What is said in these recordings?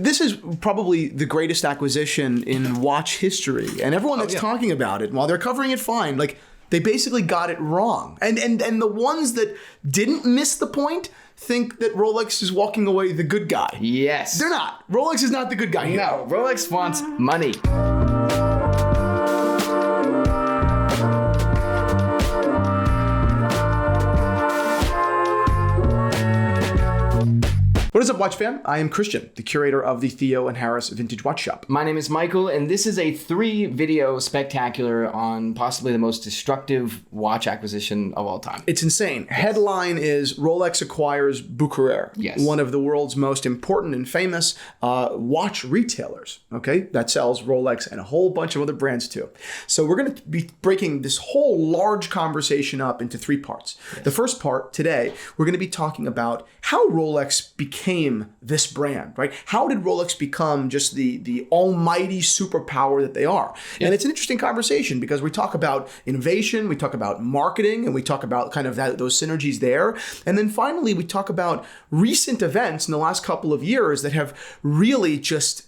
this is probably the greatest acquisition in watch history, and everyone that's talking about it, while they're covering it fine, like they basically got it wrong. And the ones that didn't miss the point think that Rolex is walking away the good guy. Yes. They're not. Rolex is not the good guy here. No, Rolex wants money. What is up, Watch fam? I am Christian, the curator of the Theo and Harris Vintage Watch Shop. My name is Michael, and this is a 3-video spectacular on possibly the most destructive watch acquisition of all time. It's insane. Yes. Headline is Rolex acquires Bucherer, one of the world's most important and famous watch retailers, okay, that sells Rolex and a whole bunch of other brands too. So we're going to be breaking this whole large conversation up into 3 parts. Yes. The first part today, we're going to be talking about how Rolex became this brand, right? How did Rolex become just the almighty superpower that they are? Yes. And it's an interesting conversation because we talk about innovation, we talk about marketing, and we talk about kind of those synergies there. And then finally, we talk about recent events in the last couple of years that have really just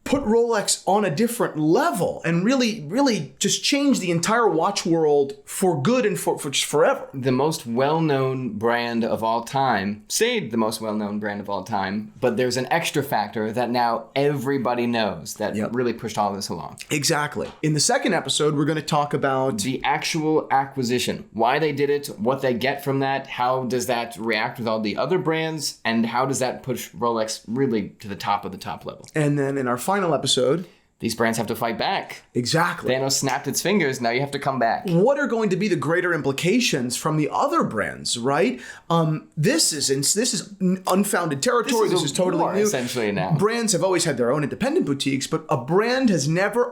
put Rolex on a different level and really just changed the entire watch world for good and for just forever. The most well-known brand of all time, stayed the most well-known brand of all time, but there's an extra factor that now everybody knows that really pushed all this along. Exactly. In the second episode, we're going to talk about the actual acquisition, why they did it, what they get from that, how does that react with all the other brands, and how does that push Rolex really to the top of the top level. And then in our final episode, these brands have to fight back. Exactly. Thanos snapped its fingers. Now you have to come back. What are going to be the greater implications from the other brands, right? This is unfounded territory. This is totally new. Essentially now. Brands have always had their own independent boutiques, but a brand has never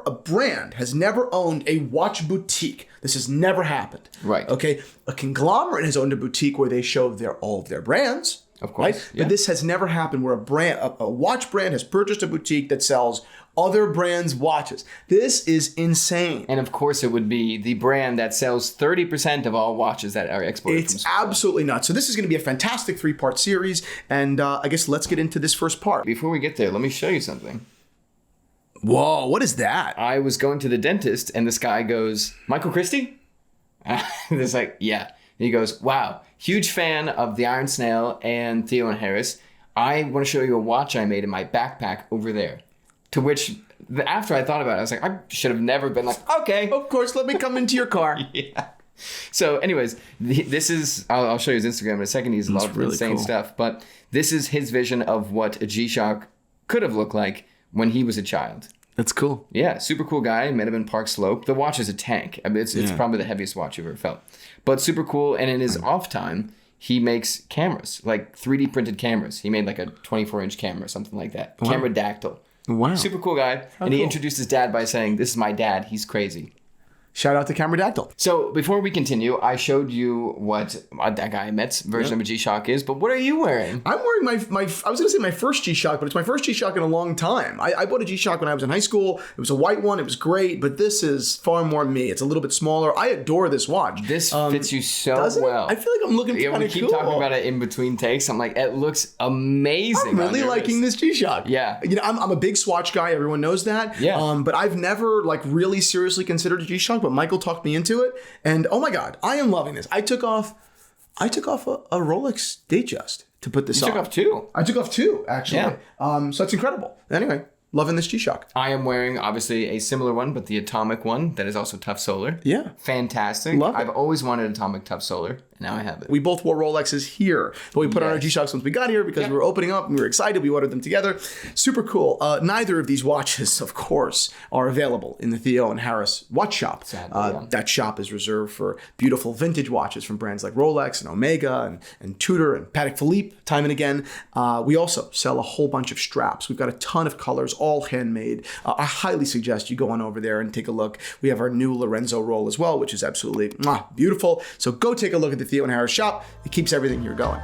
owned a watch boutique. This has never happened. Right. Okay. A conglomerate has owned a boutique where they show all of their brands. Of course. Right? Yeah. But this has never happened where a watch brand has purchased a boutique that sells other brands' watches. This is insane. And of course, it would be the brand that sells 30% of all watches that are exported. It's absolutely nuts. So this is going to be a fantastic 3-part series. And I guess let's get into this first part. Before we get there, let me show you something. Whoa, what is that? I was going to the dentist and this guy goes, Michael Christie? It's like, yeah. And he goes, wow, huge fan of the Iron Snail and Theo and Harris. I want to show you a watch I made in my backpack over there. To which, after I thought about it, I was like, I should have never been like, okay. Of course, let me come into your car. Yeah. So anyways, this is, I'll show you his Instagram in a second. He's a lot of really insane stuff. But this is his vision of what a G-Shock could have looked like when he was a child. That's cool. Yeah, super cool guy. Met him in Park Slope. The watch is a tank. I mean, it's probably the heaviest watch you've ever felt. But super cool. And in his off time, he makes cameras, like 3D printed cameras. He made like a 24-inch camera, something like that. Wow. Camera dactyl. Wow. Super cool guy. And he introduced his dad by saying, this is my dad. He's crazy. Shout out to Cameradactyl. So before we continue, I showed you what that guy Met's version of a G-Shock is, but what are you wearing? I'm wearing I was going to say my first G-Shock, but it's my first G-Shock in a long time. I bought a G-Shock when I was in high school. It was a white one. It was great, but this is far more me. It's a little bit smaller. I adore this watch. This fits you so well. I feel like I'm looking kind of cool. We keep talking about it in between takes. I'm like, it looks amazing. I'm really liking this G-Shock. Yeah. You know, I'm a big Swatch guy. Everyone knows that. Yeah. But I've never really seriously considered a G-Shock, but Michael talked me into it, and oh my god, I am loving this. I took off a Rolex Datejust to put this on. You took off 2? I took off 2, actually. Yeah. So it's incredible. Anyway, loving this G-Shock. I am wearing, obviously, a similar one, but the Atomic one that is also Tough Solar. Yeah. Fantastic. Love it. I've always wanted Atomic Tough Solar, and now I have it. We both wore Rolexes here, but we put on our G-Shocks once we got here because we were opening up and we were excited. We ordered them together. Super cool. Neither of these watches, of course, are available in the Theo and Harris watch shop. Sadly, that shop is reserved for beautiful vintage watches from brands like Rolex and Omega and Tudor and Patek Philippe, time and again. We also sell a whole bunch of straps. We've got a ton of colors, all handmade. I highly suggest you go on over there and take a look. We have our new Lorenzo roll as well, which is absolutely beautiful. So go take a look at the Theo and Harris shop. It keeps everything here going.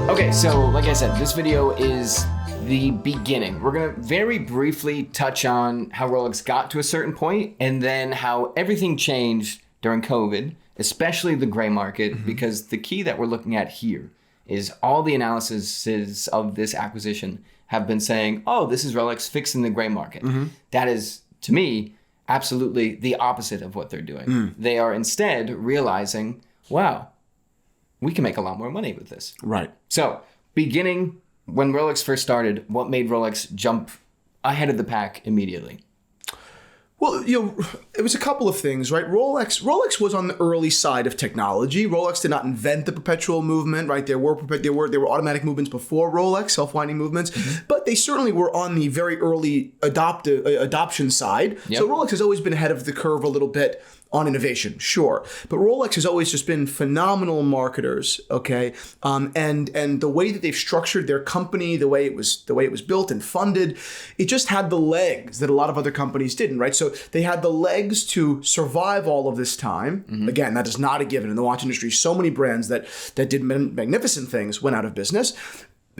Okay, so like I said, this video is the beginning. We're going to very briefly touch on how Rolex got to a certain point and then how everything changed during COVID, especially the gray market, because the key that we're looking at here is all the analyses of this acquisition have been saying, oh, this is Rolex fixing the gray market. That is, to me, absolutely the opposite of what they're doing. They are instead realizing, wow, we can make a lot more money with this. Right. So, beginning when Rolex first started, what made Rolex jump ahead of the pack immediately? Well, it was a couple of things, right? Rolex was on the early side of technology. Rolex did not invent the perpetual movement, right? There were automatic movements before Rolex, self-winding movements, but they certainly were on the very early adoption side. Yep. So Rolex has always been ahead of the curve a little bit on innovation, sure. But Rolex has always just been phenomenal marketers, okay? And the way that they've structured their company, the way it was built and funded, it just had the legs that a lot of other companies didn't, right? So they had the legs to survive all of this time. Again, that is not a given in the watch industry. So many brands that did magnificent things went out of business.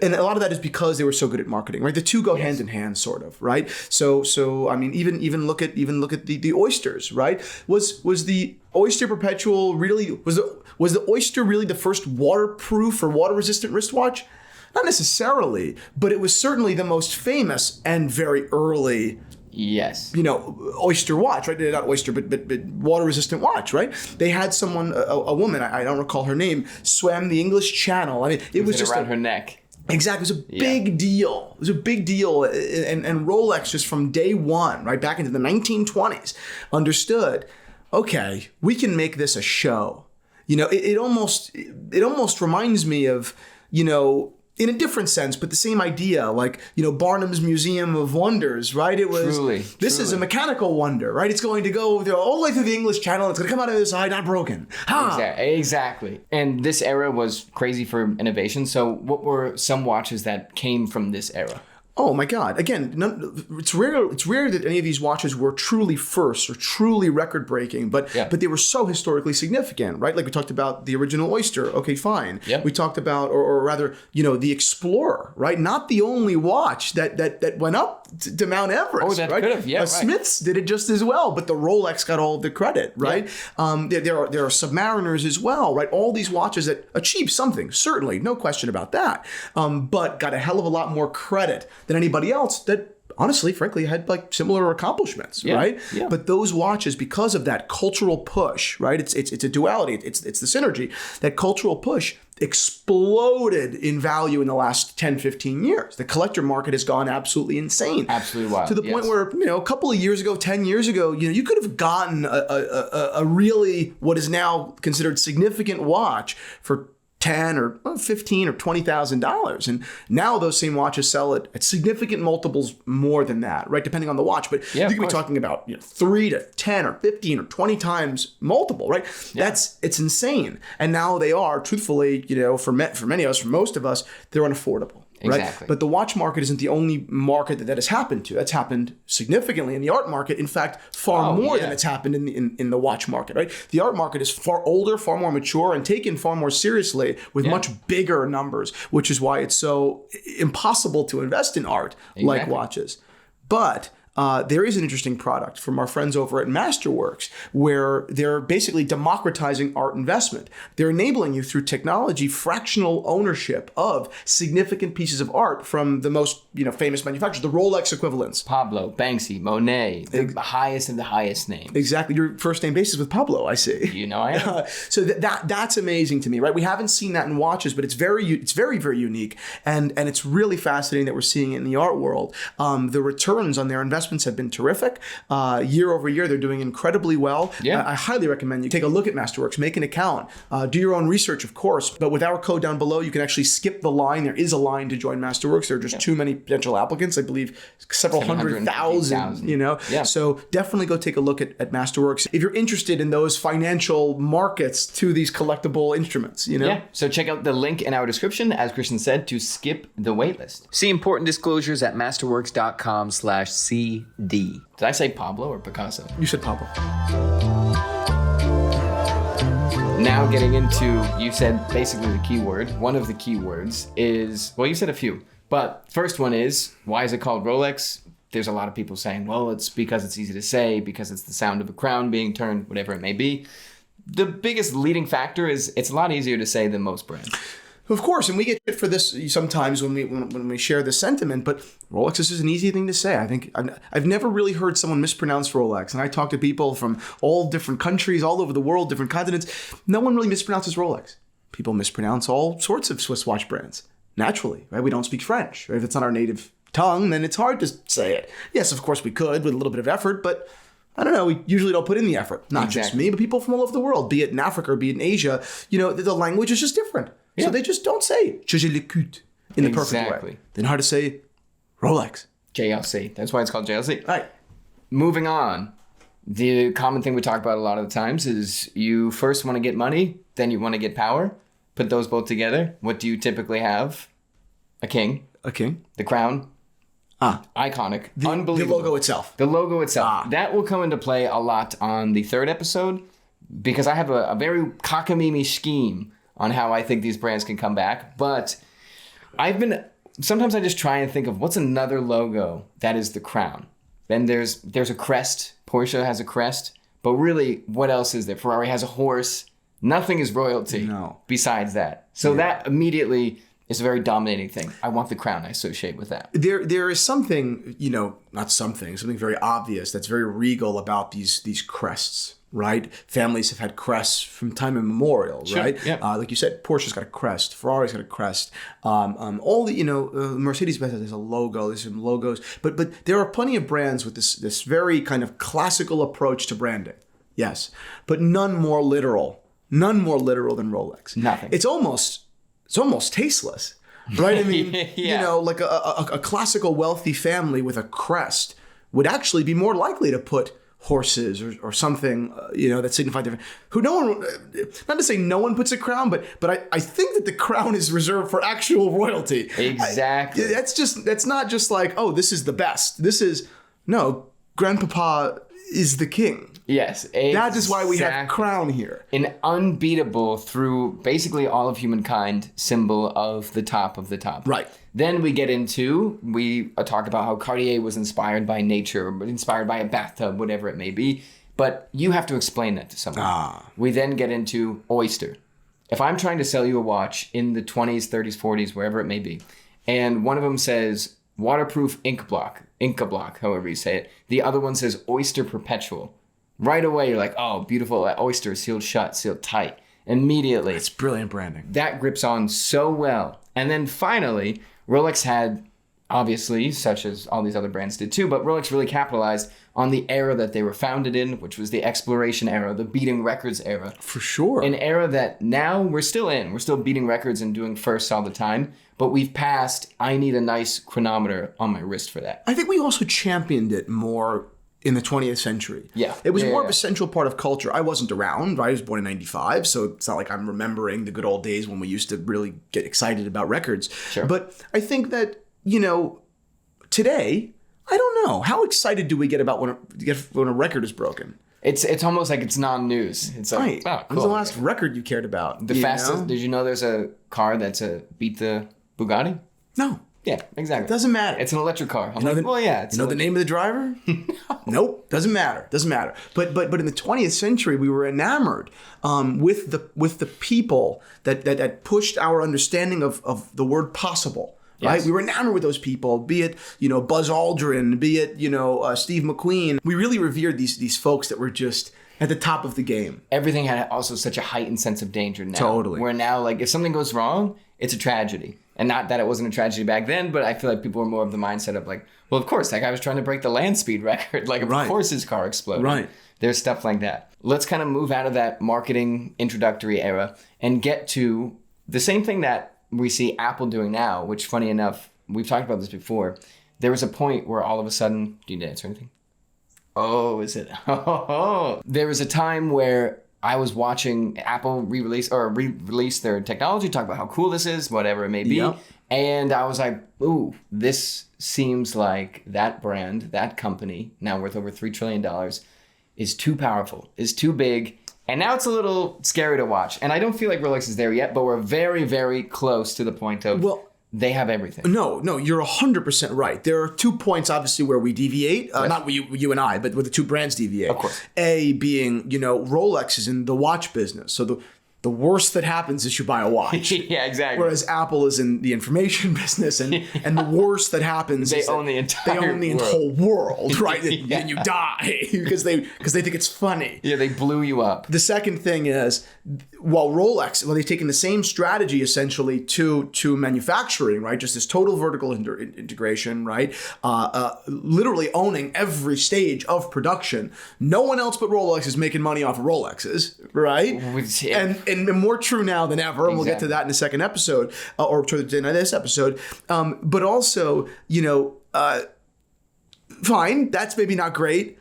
And a lot of that is because they were so good at marketing, right? The two go hand in hand, sort of, right? So I mean, even look at the oysters, right? Was the Oyster Perpetual really was the Oyster really the first waterproof or water resistant wristwatch? Not necessarily, but it was certainly the most famous and very early. Yes. Oyster watch, right? Not Oyster, but water-resistant watch, right? They had someone, a woman, I don't recall her name, swam the English Channel. I mean, it was just around her neck. Exactly. It was a big deal. It was a big deal. And Rolex, just from day one, right, back into the 1920s, understood, okay, we can make this a show. It almost reminds me of, in a different sense, but the same idea, like, Barnum's Museum of Wonders, right? It was, this is a mechanical wonder, right? It's going to go all the way through the English Channel. It's going to come out of the other side, not broken. Exactly. And this era was crazy for innovation. So what were some watches that came from this era? Oh my God! Again, it's rare that any of these watches were truly first or truly record-breaking, but they were so historically significant, right? Like we talked about the original Oyster. Okay, fine. Yep. We talked about, or rather, the Explorer, right? Not the only watch that went up to Mount Everest. Oh, that right? could have. Yeah, Smiths did it just as well, but the Rolex got all of the credit, right? Yeah. There are Submariners as well, right? All these watches that achieved something, certainly, no question about that, but got a hell of a lot more credit than anybody else that honestly, frankly, had like similar accomplishments, right? Yeah. But those watches, because of that cultural push, right? It's a duality. It's the synergy. That cultural push exploded in value in the last 10, 15 years. The collector market has gone absolutely insane. Absolutely wild. To the point where, a couple of years ago, 10 years ago, you could have gotten a really, what is now considered significant watch for $10 or $15 or $20,000, and now those same watches sell at significant multiples more than that, right? Depending on the watch, but you could be talking about 3 to 10 or 15 or 20 times multiple, right? Yeah. It's insane, and now they are, truthfully, for many of us, for most of us, they're unaffordable. Right? Exactly. But the watch market isn't the only market that has happened to. That's happened significantly in the art market. In fact, far more than it's happened in the watch market. Right? The art market is far older, far more mature, and taken far more seriously with much bigger numbers, which is why it's so impossible to invest in art like watches. But there is an interesting product from our friends over at Masterworks where they're basically democratizing art investment. They're enabling you through technology fractional ownership of significant pieces of art from the most famous manufacturers, the Rolex equivalents. Pablo, Banksy, Monet, the highest of the highest names. Exactly. Your first name basis with Pablo, I see. I am. So that's amazing to me, right? We haven't seen that in watches, but it's very, very unique. And it's really fascinating that we're seeing it in the art world. The returns on their investments have been terrific. Year over year, they're doing incredibly well. Yeah. I highly recommend you take a look at Masterworks, make an account, do your own research, of course. But with our code down below, you can actually skip the line. There is a line to join Masterworks. There are just too many potential applicants. I believe several hundred thousand. Yeah. So definitely go take a look at Masterworks if you're interested in those financial markets to these collectible instruments. Yeah. So check out the link in our description, as Christian said, to skip the waitlist. See important disclosures at masterworks.com/CD. Did I say Pablo or Picasso? You said Pablo. Now getting into, you said basically the keyword. One of the keywords is, well, you said a few, but first one is, why is it called Rolex? There's a lot of people saying, well, it's because it's easy to say, because it's the sound of a crown being turned, whatever it may be. The biggest leading factor is it's a lot easier to say than most brands. Of course, and we get shit for this sometimes when we share this sentiment, but Rolex is an easy thing to say. I think I've never really heard someone mispronounce Rolex, and I talk to people from all different countries, all over the world, different continents. No one really mispronounces Rolex. People mispronounce all sorts of Swiss watch brands. Naturally, right? We don't speak French. Right? If it's not our native tongue, then it's hard to say it. Yes, of course we could with a little bit of effort, but I don't know, we usually don't put in the effort. Not just me, but people from all over the world, be it in Africa or be it in Asia. The language is just different. Yeah. So they just don't say je l'écoute in the perfect way. They know how to say Rolex. JLC. That's why it's called JLC. Right. Moving on. The common thing we talk about a lot of the times is you first want to get money, then you want to get power. Put those both together. What do you typically have? A king. A king. The crown. Iconic. Unbelievable. The logo itself. The logo itself. That will come into play a lot on the third episode because I have a very cockamamie scheme on how I think these brands can come back. But sometimes I just try and think of what's another logo that is the crown. Then there's a crest. Porsche has a crest. But really, what else is there? Ferrari has a horse. Nothing is royalty besides that. So that immediately is a very dominating thing. I want the crown I associate with that. There is something, something very obvious that's very regal about these crests, right? Families have had crests from time immemorial, sure. Right? Yeah. Like you said, Porsche's got a crest, Ferrari's got a crest. All the, Mercedes-Benz has a logo, there's some logos, but there are plenty of brands with this very kind of classical approach to branding. Yes, but none more literal than Rolex. Nothing. It's almost tasteless, right? I mean, like a classical wealthy family with a crest would actually be more likely to put horses or something, that signify different. Not to say no one puts a crown, but I think that the crown is reserved for actual royalty. Exactly. That's not just like, oh, this is the best. This is, no, Grandpapa is the king. Yes, exactly. That is why we have crown here. An unbeatable through basically all of humankind symbol of the top of the top. Right. Then we talk about how Cartier was inspired by nature, or inspired by a bathtub, whatever it may be. But you have to explain that to someone. We then get into Oyster. If I'm trying to sell you a watch in the 20s, 30s, 40s, wherever it may be, and one of them says waterproof Inca block, however you say it. The other one says Oyster Perpetual. Right away, you're like, oh, beautiful, Oyster, sealed shut, sealed tight. Immediately. It's brilliant branding. That grips on so well. And then finally, Rolex had, obviously, such as all these other brands did too, but Rolex really capitalized on the era that they were founded in, which was the exploration era, the beating records era. For sure. An era that now we're still in. We're still beating records and doing firsts all the time, but we've passed, I need a nice chronometer on my wrist for that. I think we also championed it more in the 20th century. Yeah. It was more of a central part of culture. I wasn't around, right? I was born in 95, so it's not like I'm remembering the good old days when we used to really get excited about records. Sure. But I think that, today, I don't know. How excited do we get about when a record is broken? It's almost like it's non-news. It's like, right. Oh, cool. When was the last record you cared about? The fastest. Did you know there's a car that's beat the Bugatti? No. Yeah, exactly. It doesn't matter. It's an electric car. It's the name of the driver? No. Nope. Doesn't matter. But in the 20th century, we were enamored with the people that pushed our understanding of the word possible. Right? Yes. We were enamored with those people, be it, Buzz Aldrin, be it, Steve McQueen. We really revered these folks that were just at the top of the game. Everything had also such a heightened sense of danger now. Totally. Where now, like, if something goes wrong, it's a tragedy. And not that it wasn't a tragedy back then, but I feel like people were more of the mindset of like, well, of course, that guy was trying to break the land speed record. Like, of course his car exploded. Right. There's stuff like that. Let's kind of move out of that marketing introductory era and get to the same thing that we see Apple doing now, which, funny enough, we've talked about this before. There was a point where all of a sudden, do you need to answer anything? Oh, is it? There was a time where I was watching Apple re-release their technology, talk about how cool this is, whatever it may be. Yep. And I was like, ooh, this seems like that brand, that company, now worth over $3 trillion, is too powerful, is too big. And now it's a little scary to watch. And I don't feel like Rolex is there yet, but we're very, very close to the point of they have everything. No, you're 100% right. There are 2 points, obviously, where we deviate. Yes. Not you and I, but where the two brands deviate. Of course. A being, Rolex is in the watch business. So the worst that happens is you buy a watch. Yeah, exactly. Whereas Apple is in the information business, and the worst that happens is they own the whole world, right? And you die because they think it's funny. Yeah, they blew you up. The second thing is, they've taken the same strategy essentially to manufacturing, right? Just this total vertical integration, right? Literally owning every stage of production. No one else but Rolex is making money off of Rolexes, right? And more true now than ever. Exactly. We'll get to that in the second episode, or toward the end of this episode. But also, fine, that's maybe not great.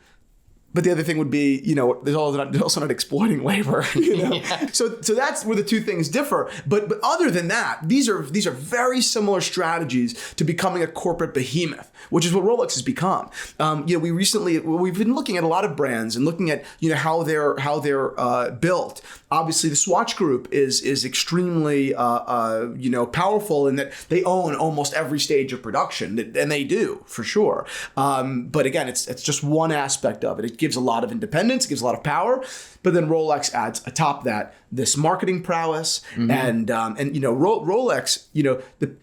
But the other thing would be, they're also not exploiting labor. Yeah. So that's where the two things differ. But other than that, these are very similar strategies to becoming a corporate behemoth, which is what Rolex has become. We've been looking at a lot of brands and looking at how they're built. Obviously, the Swatch Group is extremely powerful in that they own almost every stage of production, and they do for sure. But again, it's just one aspect of it. It gives a lot of independence, gives a lot of power, but then Rolex adds atop that this marketing prowess. And Rolex,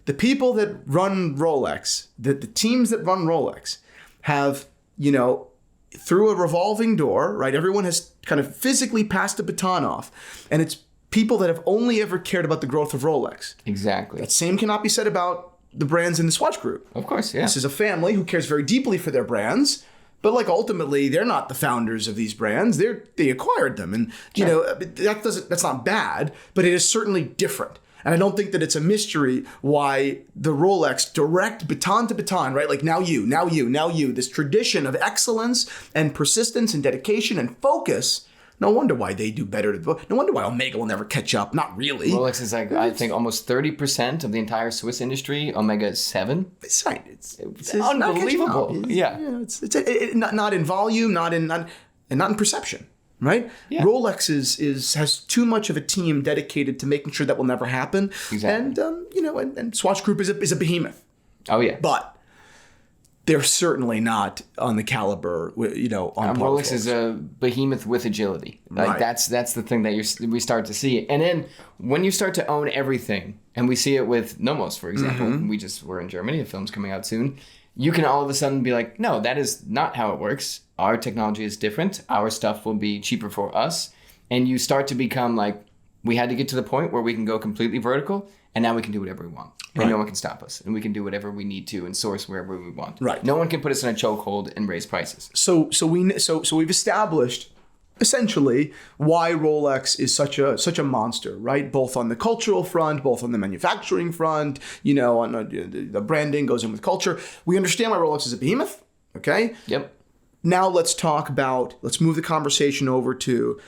the people that run Rolex, the teams that run Rolex have, through a revolving door, right? Everyone has kind of physically passed the baton off, and it's people that have only ever cared about the growth of Rolex. Exactly. That same cannot be said about the brands in the Swatch Group. Of course, yeah. This is a family who cares very deeply for their brands. But ultimately, they're not the founders of these brands. They acquired them, and that's not bad, but it is certainly different. And I don't think that it's a mystery why the Rolex direct baton to baton, right? Now you, this tradition of excellence and persistence and dedication and focus. No wonder why they do better. No wonder why Omega will never catch up. Not really. Rolex is I think almost 30% of the entire Swiss industry. Omega is 7%. It's right. It's unbelievable. Not in volume, not in perception. Right? Yeah. Rolex has too much of a team dedicated to making sure that will never happen. Exactly. And Swatch Group is a behemoth. Oh yeah. But they're certainly not on the caliber, on Rolex is a behemoth with agility. Right. That's the thing that we start to see. And then when you start to own everything, and we see it with Nomos, for example, we just were in Germany, a film's coming out soon, you can all of a sudden be like, no, that is not how it works. Our technology is different. Our stuff will be cheaper for us. And you start to become like, we had to get to the point where we can go completely vertical, and now we can do whatever we want. And no one can stop us. And we can do whatever we need to and source wherever we want. Right. No one can put us in a chokehold and raise prices. So we've established essentially why Rolex is such a monster, right? Both on the cultural front, both on the manufacturing front, on the branding goes in with culture. We understand why Rolex is a behemoth, okay? Yep. Now let's move the conversation over to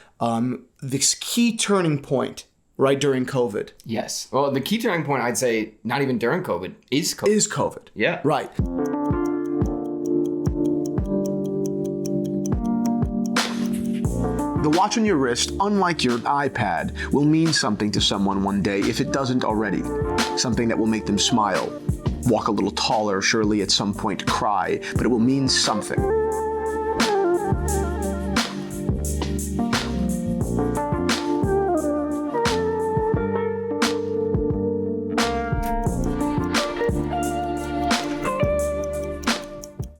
this key turning point, right, during COVID. Yes. Well, the key turning point, I'd say, not even during COVID, is COVID. Is COVID. Yeah. Right. The watch on your wrist, unlike your iPad, will mean something to someone one day if it doesn't already. Something that will make them smile, walk a little taller, surely at some point cry, but it will mean something.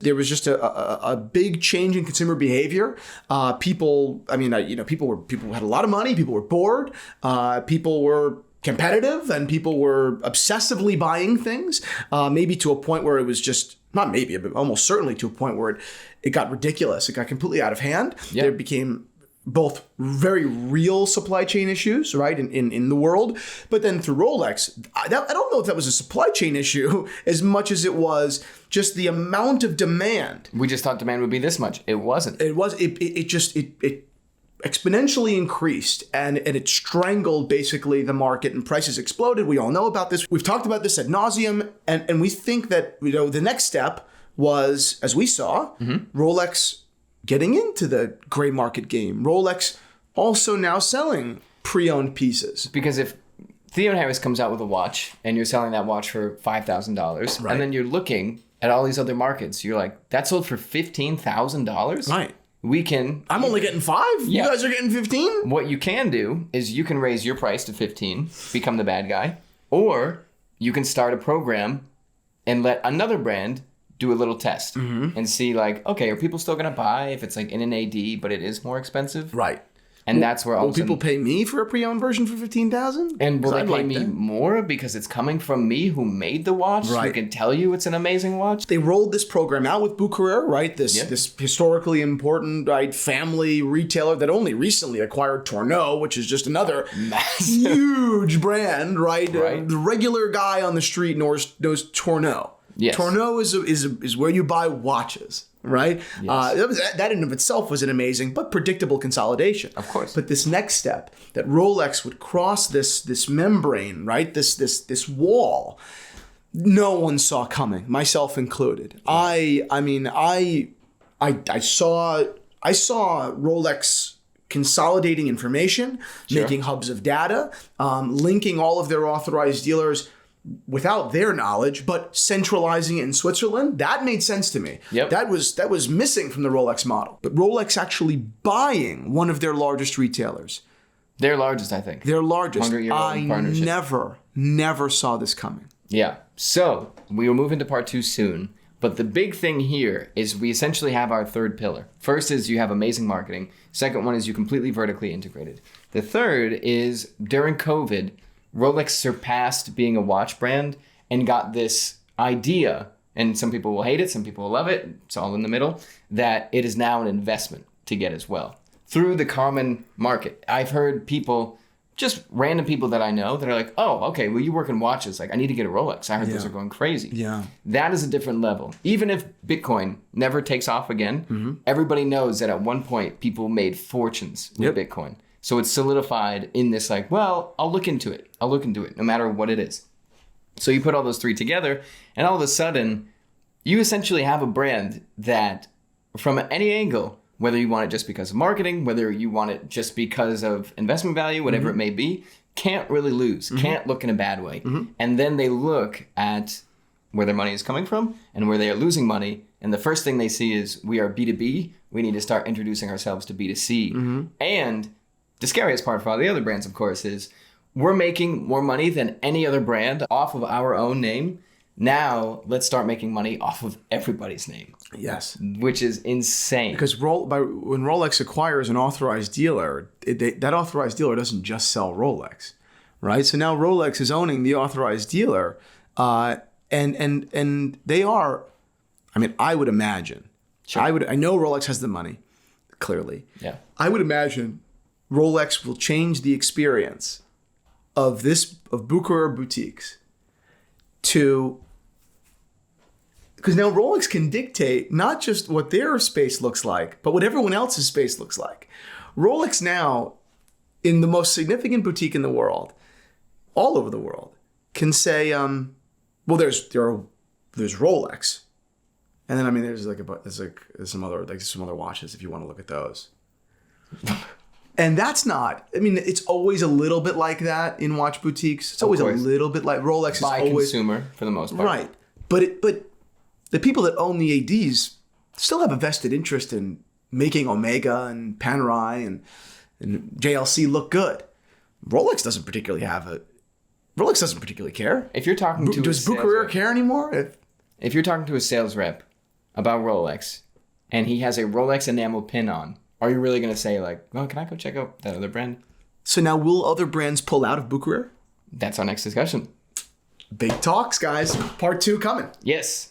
There was just a big change in consumer behavior. People had a lot of money. People were bored. People were competitive, and people were obsessively buying things. Maybe to a point where it was just not maybe, but almost certainly to a point where it got ridiculous. It got completely out of hand. Yep. There became both very real supply chain issues, right, in the world. But then through Rolex, I don't know if that was a supply chain issue as much as it was just the amount of demand. We just thought demand would be this much. It wasn't. It exponentially increased, and it strangled basically the market, and prices exploded. We all know about this. We've talked about this ad nauseum, and we think that the next step was, as we saw, Rolex getting into the gray market game. Rolex also now selling pre-owned pieces. Because if Theo and Harris comes out with a watch and you're selling that watch for $5,000, right, and then you're looking at all these other markets, you're like, that sold for $15,000? Right. we can... I'm only getting 5? Yeah. You guys are getting 15? What you can do is you can raise your price to 15, become the bad guy, or you can start a program and let another brand do a little test and see like, okay, are people still going to buy if it's like in an AD, but it is more expensive? Right. And that's where all will people pay me for a pre-owned version for $15,000? And will they pay me more because it's coming from me who made the watch? Right. Who can tell you it's an amazing watch? They rolled this program out with Bucherer, right? This historically important, right, family retailer that only recently acquired Tourneau, which is just another huge brand, right? The regular guy on the street knows Tourneau. Yes. Tourneau is where you buy watches. Right? Yes. That in of itself was an amazing but predictable consolidation. Of course. But this next step, that Rolex would cross this membrane, right? This wall, no one saw coming, myself included. I saw Rolex consolidating information, making hubs of data, linking all of their authorized dealers without their knowledge, but centralizing it in Switzerland. That made sense to me. Yep. That was missing from the Rolex model. But Rolex actually buying one of their largest retailers. Their largest, I think. Their largest. 100-year-old partnership. Never saw this coming. Yeah. So we will move into part 2 soon. But the big thing here is we essentially have our third pillar. First is you have amazing marketing. Second one is you completely vertically integrated. The third is during COVID, Rolex surpassed being a watch brand and got this idea, and some people will hate it, some people will love it, it's all in the middle, that it is now an investment to get as well. Through the common market. I've heard people, just random people that I know that are like, oh, okay, well, you work in watches. Like, I need to get a Rolex. I heard those are going crazy. Yeah. That is a different level. Even if Bitcoin never takes off again, everybody knows that at one point people made fortunes with Bitcoin. So it's solidified in this like, well, I'll look into it. No matter what it is. So you put all those three together and all of a sudden you essentially have a brand that from any angle, whether you want it just because of marketing, whether you want it just because of investment value, whatever it may be, can't really lose, can't look in a bad way. And then they look at where their money is coming from and where they are losing money. And the first thing they see is we are B2B. We need to start introducing ourselves to B2C. And the scariest part for all the other brands, of course, is we're making more money than any other brand off of our own name. Now, let's start making money off of everybody's name. Yes. Which is insane. Because when Rolex acquires an authorized dealer, that authorized dealer doesn't just sell Rolex, right? So now Rolex is owning the authorized dealer, and they are, I mean, I would imagine, I know Rolex has the money, clearly. Yeah. I would imagine Rolex will change the experience of Bucherer boutiques to, because now Rolex can dictate not just what their space looks like, but what everyone else's space looks like. Rolex now, in the most significant boutique in the world, all over the world, can say, well, there's Rolex, and then I mean there's some other watches if you want to look at those. And that's not, I mean, it's always a little bit like that in watch boutiques. It's always a little bit like Rolex is always... By consumer, for the most part. Right. But the people that own the ADs still have a vested interest in making Omega and Panerai and JLC look good. Rolex doesn't particularly care. If you're talking to Does Bucherer care anymore? If you're talking to a sales rep about Rolex and he has a Rolex enamel pin on, are you really going to say like, well, can I go check out that other brand? So now will other brands pull out of Bucherer? That's our next discussion. Big talks, guys. Part 2 coming. Yes.